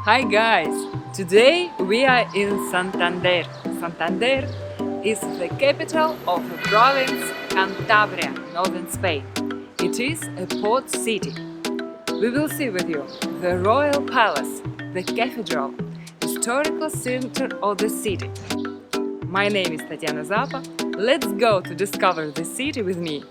Hi guys! Today we are in Santander. Santander is the capital of the province Cantabria, northern Spain. It is a port city. We will see with you the royal palace, the cathedral, historical center of the city. My name is Tatiana Zappa. Let's go to discover the city with me.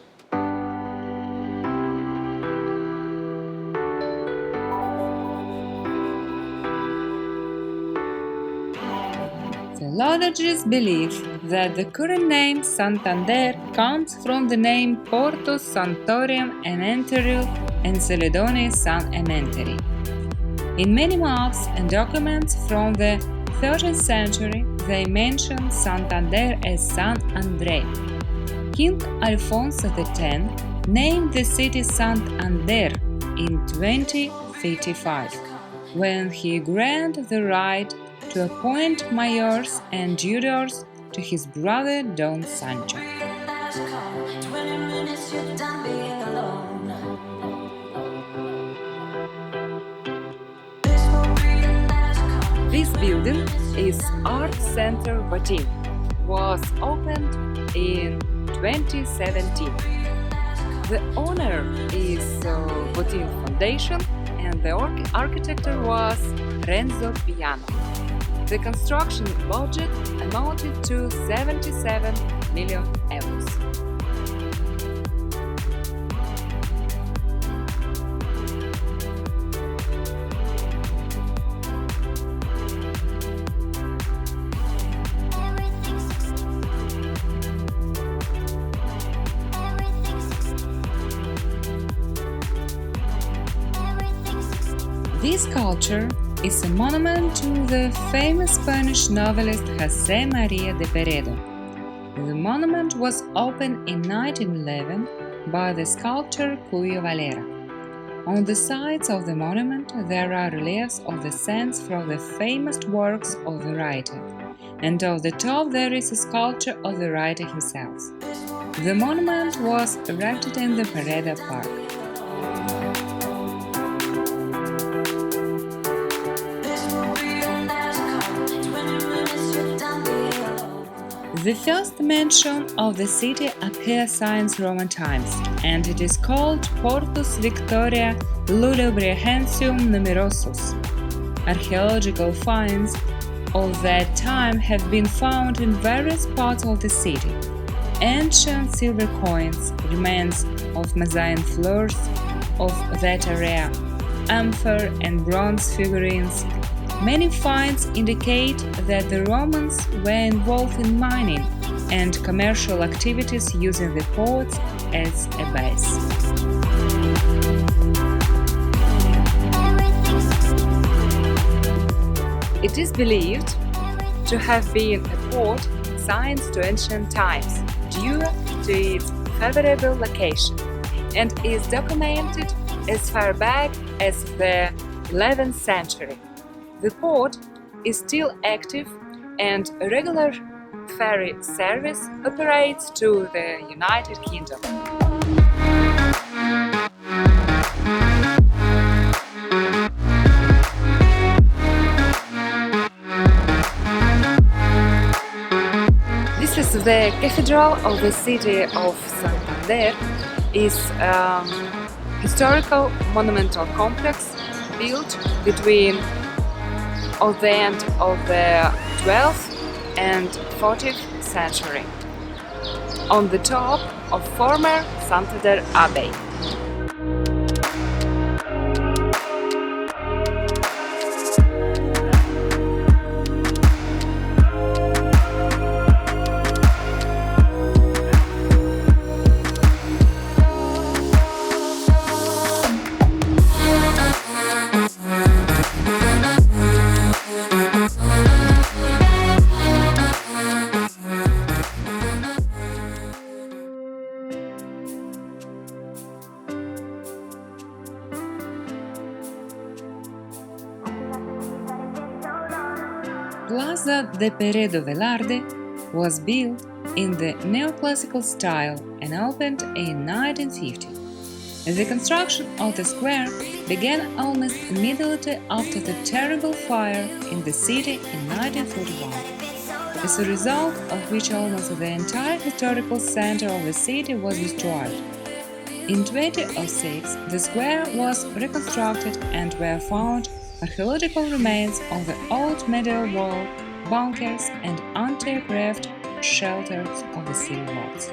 Theologians believe that the current name Santander comes from the name Portus Sanctorum Ementerium Enceladoni San Ementeri. In many maps and documents from the 13th century, they mention Santander as San Andre. King Alfonso X named the city Santander in 2055, when he granted the right to appoint mayors and jurors to his brother Don Sancho. This building is Art Center Botin, was opened in 2017. The owner is Botin Foundation and the architect was Renzo Piano. The construction budget amounted to 77 million euros. This sculpture is a monument to the famous Spanish novelist José María de Peredo. The monument was opened in 1911 by the sculptor Cuyo Valera. On the sides of the monument there are reliefs of the scenes from the famous works of the writer, and on the top there is a sculpture of the writer himself. The monument was erected in the Peredo Park. The first mention of the city appears since Roman times, and it is called Portus Victoria Lulebriahensium Numerosus. Archaeological finds of that time have been found in various parts of the city. Ancient silver coins, remains of Mazaean floors of that area, amphor and bronze figurines. Many finds indicate that the Romans were involved in mining and commercial activities using the ports as a base. It is believed to have been a port since to ancient times due to its favorable location and is documented as far back as the 11th century. The port is still active and a regular ferry service operates to the United Kingdom. This is the Cathedral of the city of Santander. Is a historical monumental complex built between of the end of the 12th and 14th century, on the top of former Santander Abbey. Plaza de Peredo Velarde was built in the neoclassical style and opened in 1950. The construction of the square began almost immediately after the terrible fire in the city in 1941, as a result of which almost the entire historical center of the city was destroyed. In 2006, the square was reconstructed and were found archaeological remains of the old medieval wall, bunkers and anti-aircraft shelters of the city walls.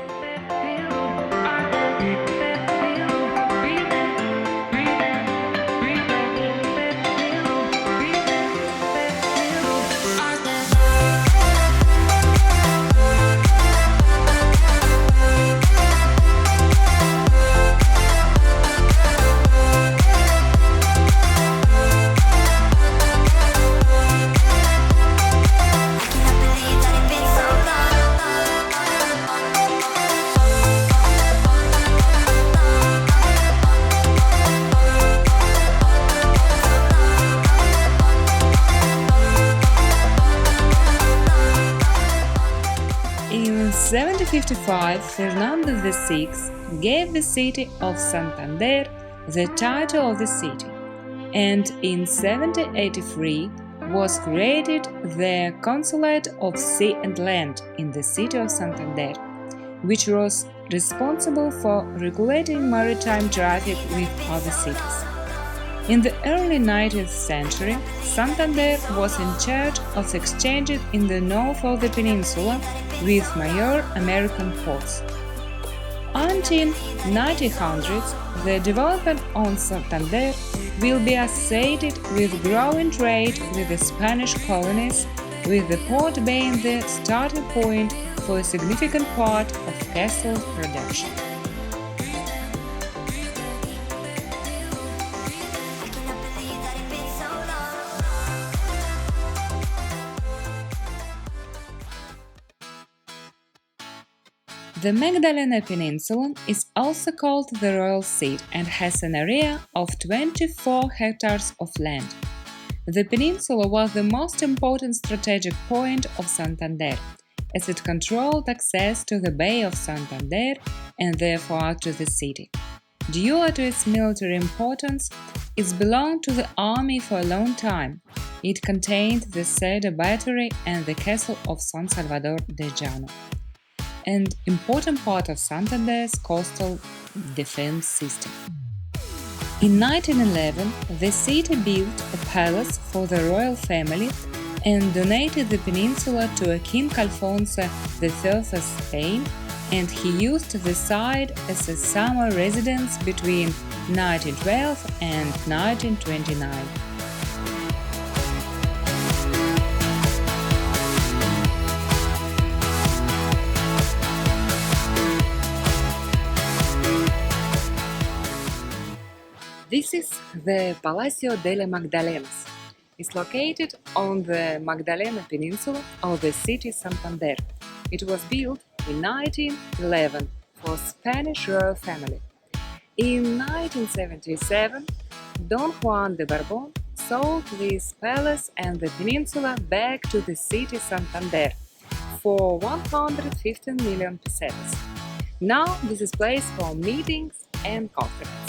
In 1755, Fernando VI gave the city of Santander the title of the city, and in 1783 was created the Consulate of Sea and Land in the city of Santander, which was responsible for regulating maritime traffic with other cities. In the early 19th century, Santander was in charge of exchanges in the north of the peninsula with major American ports. Until 1900s, the development on Santander will be associated with growing trade with the Spanish colonies, with the port being the starting point for a significant part of castle production. The Magdalena Peninsula is also called the Royal Seat and has an area of 24 hectares of land. The peninsula was the most important strategic point of Santander, as it controlled access to the Bay of Santander and therefore to the city. Due to its military importance, it belonged to the army for a long time. It contained the Cedar Battery and the castle of San Salvador de Llano, an important part of Santander's coastal defense system. In 1911, the city built a palace for the royal family and donated the peninsula to King Alfonso III of Spain, and he used the site as a summer residence between 1912 and 1929. This is the Palacio De La Magdalens. It's located on the Magdalena Peninsula of the city Santander. It was built in 1911 for Spanish royal family. In 1977, Don Juan de Bourbon sold this palace and the peninsula back to the city Santander for 115 million pesetas. Now this is place for meetings and conferences.